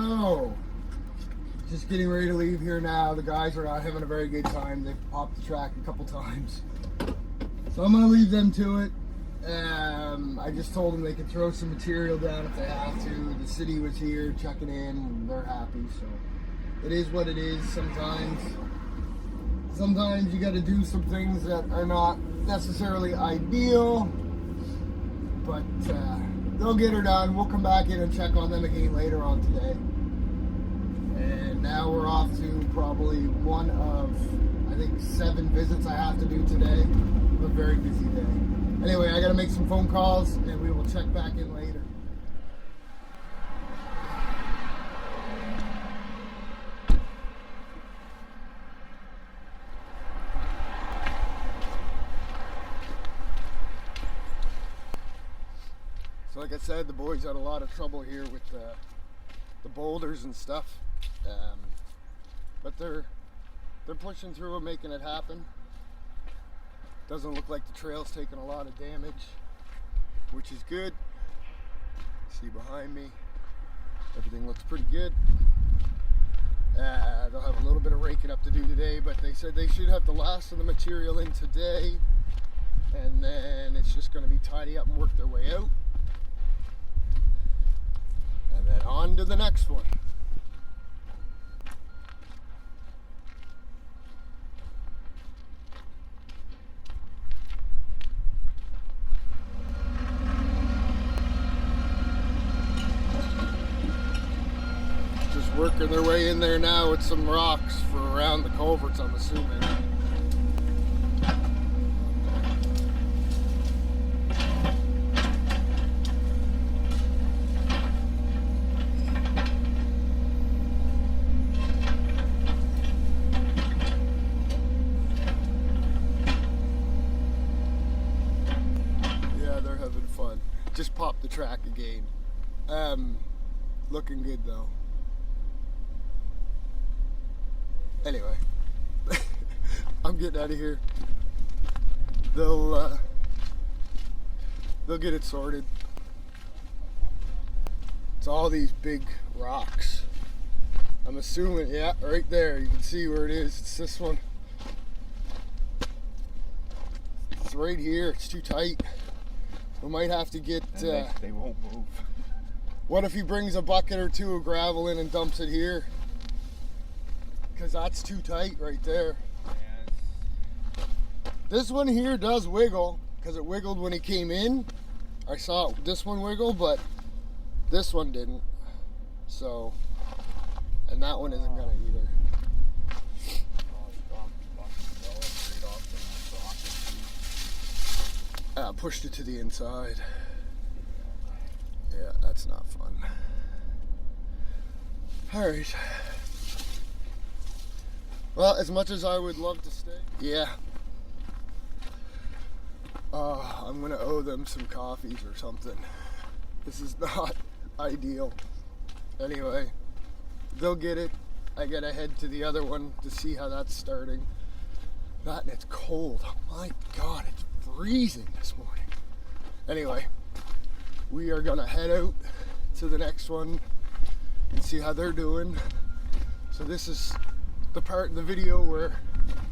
So, just getting ready to leave here now. The guys are not having a very good time. They've popped the track a couple times. So I'm going to leave them to it. I just told them they could throw some material down if they have to. The city was here checking in and they're happy. So it is what it is. Sometimes you got to do some things that are not necessarily ideal. But they'll get her done. We'll come back in and check on them again later on today. And now we're off to probably one of, I think, 7 visits I have to do today. A very busy day. Anyway, I got to make some phone calls and we will check back in later. So like I said, the boys had a lot of trouble here with the boulders and stuff, but they're pushing through and making it happen. Doesn't look like the trail's taking a lot of damage, which is good. See behind me, everything looks pretty good. They'll have a little bit of raking up to do today, but they said they should have the last of the material in today, and then it's just going to be tidy up and work their way out. And then on to the next one. Just working their way in there now with some rocks for around the culverts, I'm assuming. Just popped the track again. Looking good though. Anyway, I'm getting out of here. They'll get it sorted. It's all these big rocks. I'm assuming, yeah, right there. You can see where it is. It's this one. It's right here. It's too tight. We might have to get... they won't move. What if he brings a bucket or 2 of gravel in and dumps it here? Because that's too tight right there. Yes. This one here does wiggle, because it wiggled when he came in. I saw this one wiggle, but this one didn't. So, and that one isn't going to either. Pushed it to the inside. Yeah, that's not fun. Alright. Well, as much as I would love to stay, yeah. I'm gonna owe them some coffees or something. This is not ideal. Anyway, they'll get it. I gotta head to the other one to see how that's starting. That and it's cold. My God, it's freezing this morning. Anyway, we are gonna head out to the next one and see how they're doing. So this is the part in the video where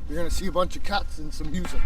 you're gonna see a bunch of cats and some music.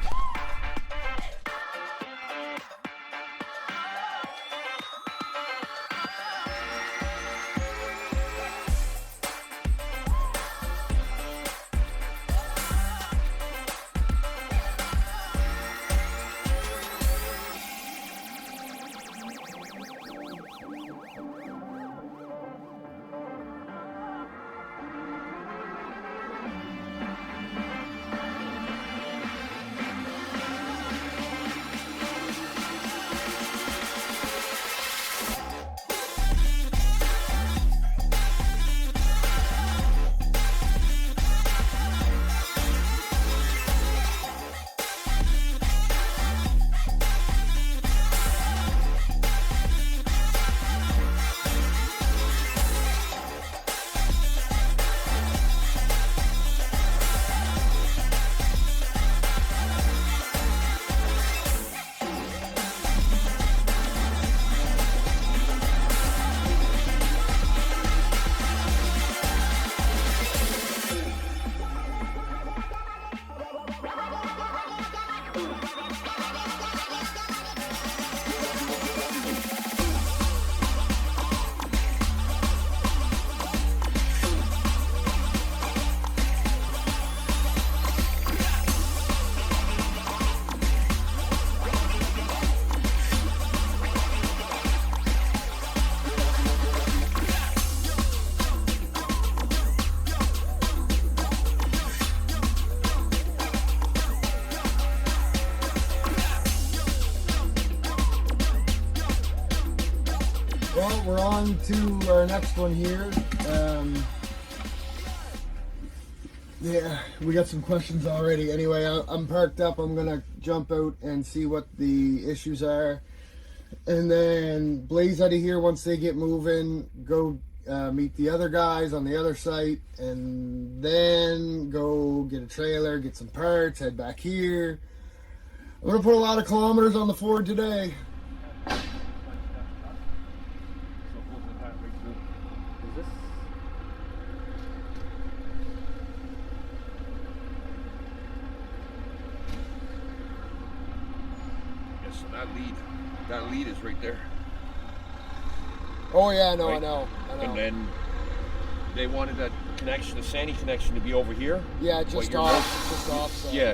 on to our next one here. Yeah, we got some questions already. Anyway, I'm parked up. I'm going to jump out and see what the issues are. And then blaze out of here once they get moving. Go meet the other guys on the other site. And then go get a trailer, get some parts, head back here. I'm going to put a lot of kilometers on the Ford today. That lead is right there. Oh yeah, I know. And then they wanted that connection, the Sandy connection, to be over here. Yeah, just off. So. Yeah.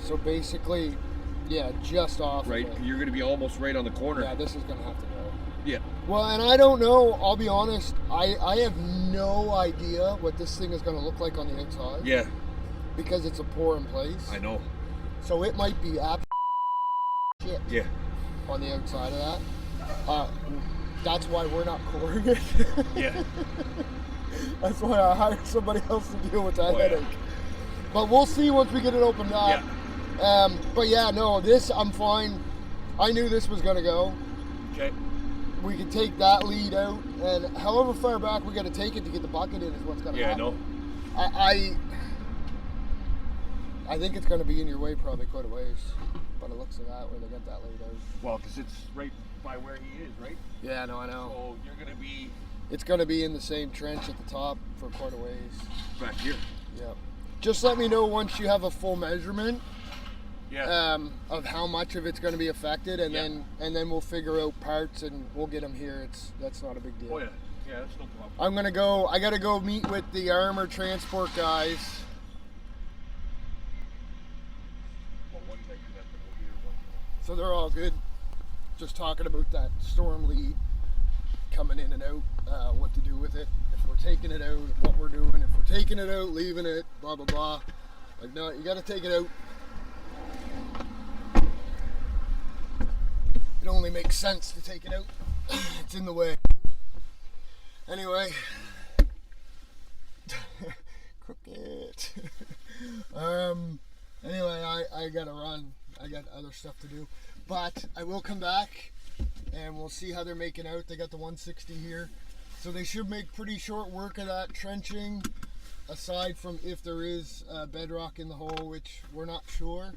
So basically, yeah, just off. Right. You're going to be almost right on the corner. Yeah, this is going to have to go. Yeah. Well, and I don't know. I'll be honest. I have no idea what this thing is going to look like on the outside. Yeah. Because it's a pour in place. I know. So it might be shit. Yeah. On the outside of that. That's why we're not coring it. Yeah. That's why I hired somebody else to deal with that headache. Yeah. But we'll see once we get it opened up. Yeah. But yeah, no, this, I'm fine. I knew this was going to go. Okay. We could take that lead out, and however far back we got to take it to get the bucket in is what's going to happen. Yeah, I know. I think it's going to be in your way probably quite a ways. But it looks like that where they got that laid out. Well, because it's right by where he is, right? Yeah, no, I know. So you're going to be... It's going to be in the same trench at the top for quite a ways. Back here. Yeah. Just let me know once you have a full measurement. Yeah. Of how much of it's going to be affected, and then we'll figure out parts and we'll get them here. That's not a big deal. Oh yeah, that's no problem. I gotta go meet with the armor transport guys. So they're all good. Just talking about that storm lead coming in and out, what to do with it. If we're taking it out, what we're doing. If we're taking it out, leaving it, blah blah blah. Like, no, you got to take it out. It only makes sense to take it out. It's in the way. Anyway. Crooked. Anyway, I gotta run. I got other stuff to do. But I will come back and we'll see how they're making out. They got the 160 here. So they should make pretty short work of that trenching, aside from if there is bedrock in the hole, which we're not sure.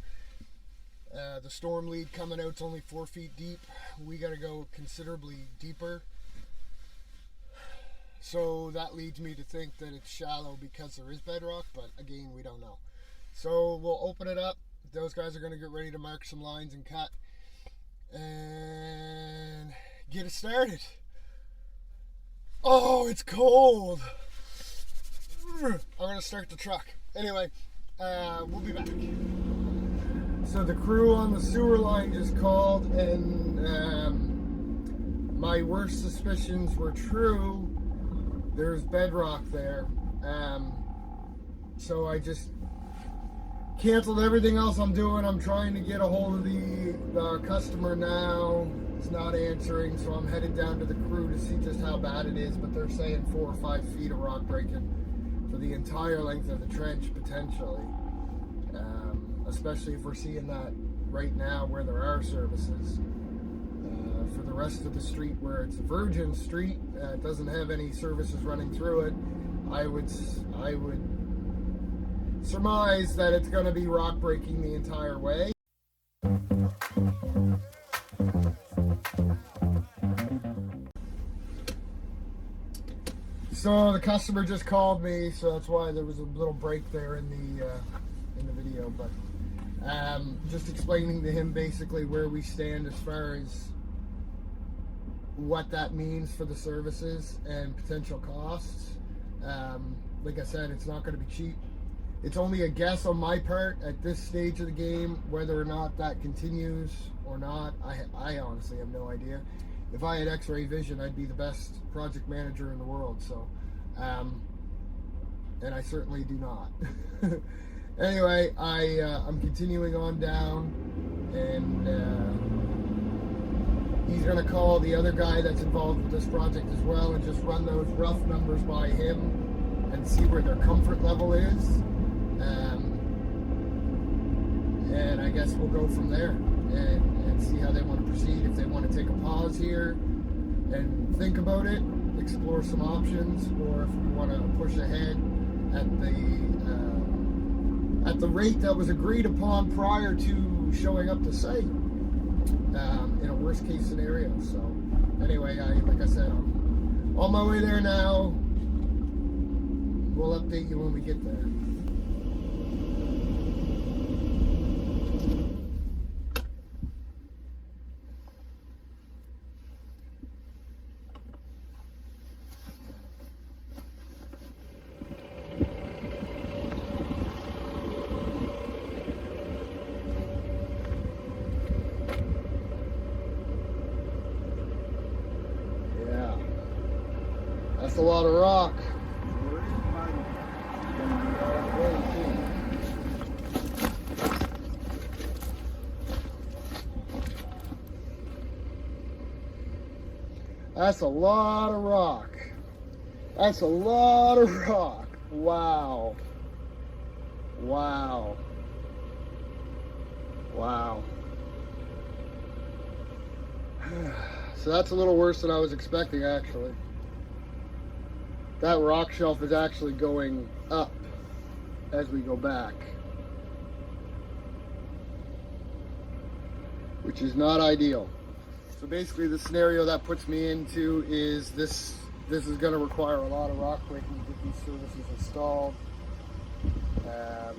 The storm lead coming out's only 4 feet deep. We got to go considerably deeper. So that leads me to think that it's shallow because there is bedrock, but again, we don't know. So we'll open it up. Those guys are going to get ready to mark some lines and cut and get it started. Oh, it's cold. I'm going to start the truck. Anyway, we'll be back. So the crew on the sewer line just called, and my worst suspicions were true. There's bedrock there. So I just canceled everything else I'm doing. I'm trying to get a hold of the customer now. It's not answering, so I'm headed down to the crew to see just how bad it is. But they're saying 4 or 5 feet of rock breaking for the entire length of the trench, potentially. Especially if we're seeing that right now where there are services. For the rest of the street where it's a virgin street, it doesn't have any services running through it, I would surmise that it's going to be rock breaking the entire way. So the customer just called me, so that's why there was a little break there in the video, but just explaining to him basically where we stand as far as what that means for the services and potential costs. Like I said, it's not going to be cheap. It's only a guess on my part at this stage of the game whether or not that continues or not. I honestly have no idea. If I had X-ray vision, I'd be the best project manager in the world. So, and I certainly do not. Anyway, I'm continuing on down, and He's going to call the other guy that's involved with this project as well and just run those rough numbers by him and see where their comfort level is. And I guess we'll go from there and see how they want to proceed. If they want to take a pause here and think about it, explore some options, or if we want to push ahead at the rate that was agreed upon prior to showing up to site, in a worst case scenario. So anyway, like I said, I'm on my way there now. We'll update you when we get there. That's a lot of rock. That's a lot of rock. That's a lot of rock. Wow. Wow. Wow. So that's a little worse than I was expecting, actually. That rock shelf is actually going up as we go back, which is not ideal. So basically the scenario that puts me into is this is going to require a lot of rock breaking to get these services installed. The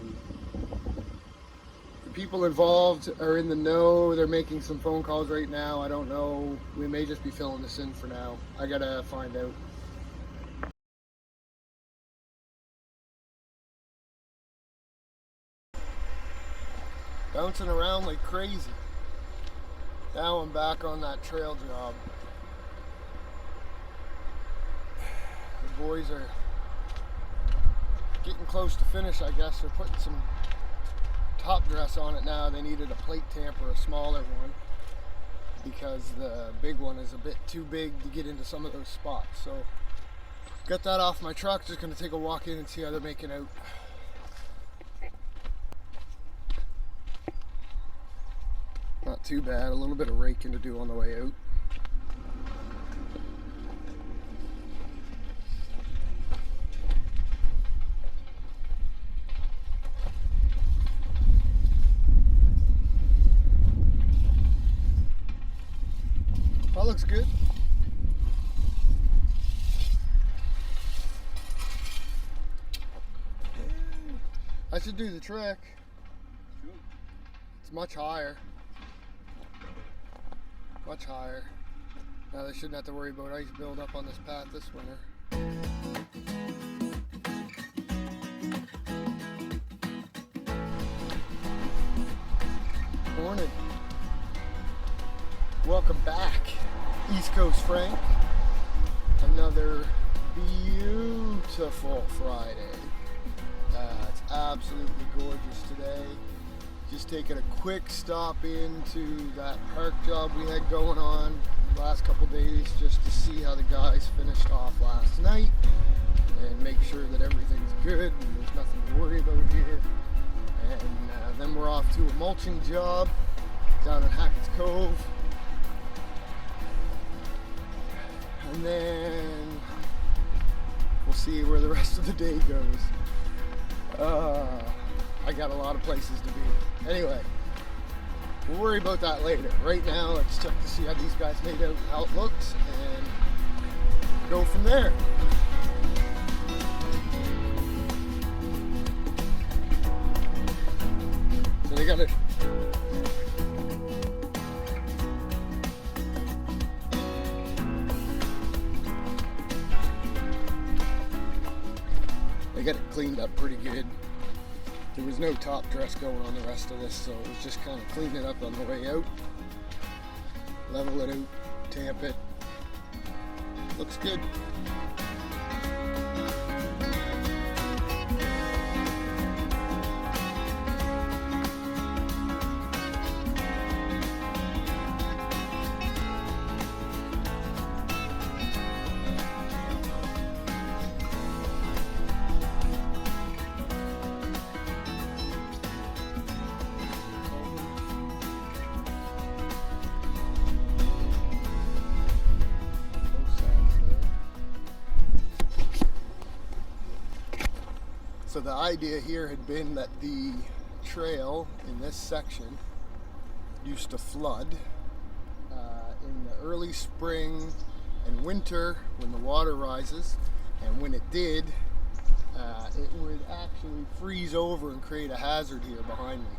people involved are in the know. They're making some phone calls right now. I don't know. We may just be filling this in for now. I gotta find out. Bouncing around like crazy. Now I'm back on that trail job. The boys are getting close to finish, I guess. They're putting some top dress on it now. They needed a plate tamper, a smaller one, because the big one is a bit too big to get into some of those spots. So got that off my truck. Just gonna take a walk in and see how they're making out. Not too bad, a little bit of raking to do on the way out. That looks good. I should do the trick. It's much higher. Much higher. Now they shouldn't have to worry about ice buildup on this path this winter. Morning. Welcome back, East Coast Frank. Another beautiful Friday. It's absolutely gorgeous today. Just taking a quick stop into that park job we had going on the last couple days, just to see how the guys finished off last night and make sure that everything's good and there's nothing to worry about here. And then we're off to a mulching job down in Hackett's Cove, and then we'll see where the rest of the day goes. I got a lot of places to be. Anyway, we'll worry about that later. Right now, let's check to see how these guys made out, how it looks, and go from there. So they got it. They got it cleaned up pretty good. There was no top dress going on the rest of this, so it was just kind of clean it up on the way out, level it out, tamp it. Looks good. So the idea here had been that the trail in this section used to flood in the early spring and winter when the water rises, and when it did, it would actually freeze over and create a hazard here behind me.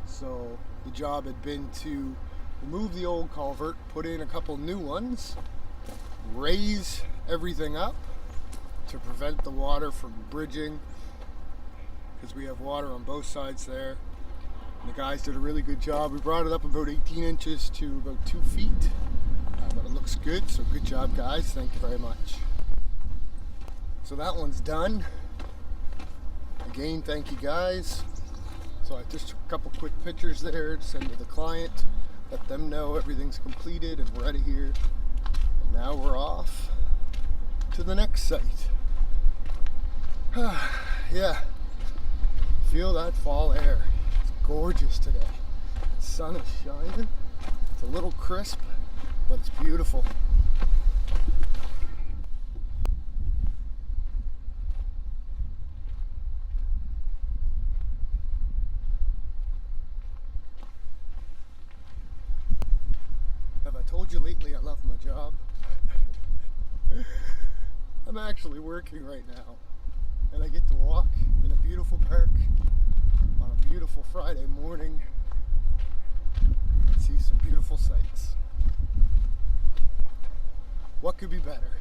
So the job had been to remove the old culvert, put in a couple new ones, raise everything up to prevent the water from bridging, because we have water on both sides there. And the guys did a really good job. We brought it up about 18 inches to about 2 feet, but it looks good, so good job, guys. Thank you very much. So that one's done. Again, thank you, guys. So I just took a couple quick pictures there to send to the client, let them know everything's completed and we're out of here. And now we're off to the next site. Yeah, feel that fall air. It's gorgeous today. The sun is shining. It's a little crisp, but it's beautiful. Have I told you lately I love my job? I'm actually working right now, and I get to walk in a beautiful park on a beautiful Friday morning and see some beautiful sights. What could be better?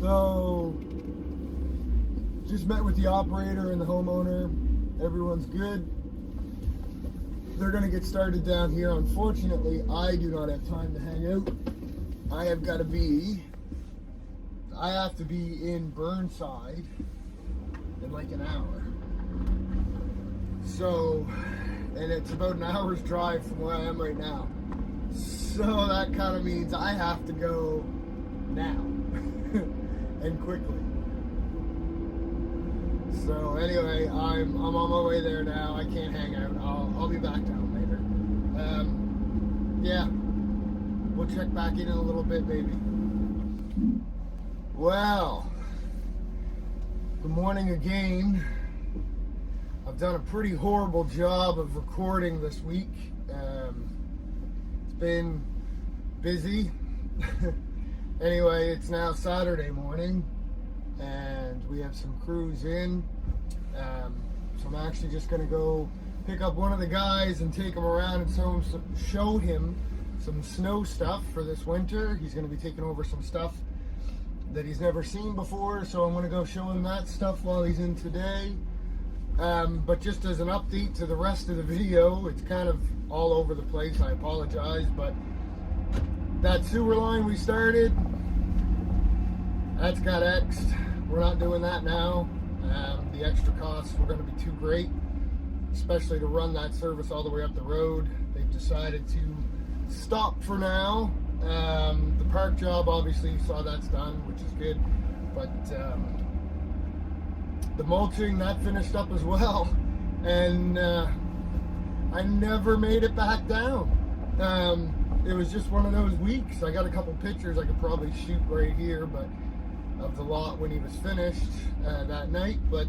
So, just met with the operator and the homeowner. Everyone's good. They're going to get started down here. Unfortunately, I do not have time to hang out. I have to be in Burnside in like an hour. So, and it's about an hour's drive from where I am right now. So that kind of means I have to go now. And quickly. So anyway, I'm on my way there now. I can't hang out. I'll be back down later. Yeah, we'll check back in a little bit, maybe. Well, good morning again. I've done a pretty horrible job of recording this week. It's been busy. Anyway, it's now Saturday morning, and we have some crews in. So I'm actually just going to go pick up one of the guys and take him around and show him some snow stuff for this winter. He's going to be taking over some stuff that he's never seen before, so I'm going to go show him that stuff while he's in today. But just as an update to the rest of the video, it's kind of all over the place. I apologize, but that sewer line we started, that's got X'd. We're not doing that now. The extra costs were going to be too great, especially to run that service all the way up the road. They've decided to stop for now. The park job, obviously, you saw that's done, which is good. But the mulching, that finished up as well. And I never made it back down. It was just one of those weeks. I got a couple pictures I could probably shoot right here, but of the lot when he was finished that night. But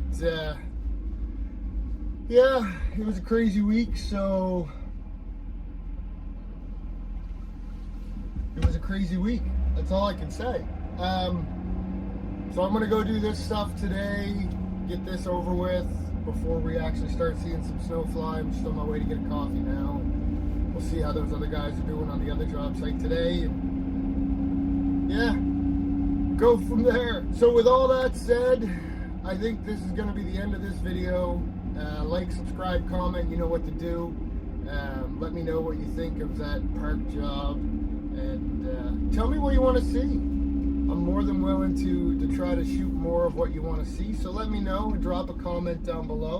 yeah, it was a crazy week. So it was a crazy week. That's all I can say. So I'm gonna go do this stuff today, get this over with before we actually start seeing some snow fly. I'm just on my way to get a coffee now. We'll see how those other guys are doing on the other job site today. And yeah, go from there. So with all that said, I think this is going to be the end of this video. Like, subscribe, comment, you know what to do. Let me know what you think of that park job, and tell me what you want to see. I'm more than willing to try to shoot more of what you want to see, so let me know and drop a comment down below,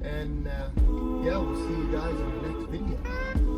and yeah, we'll see you guys in the next video.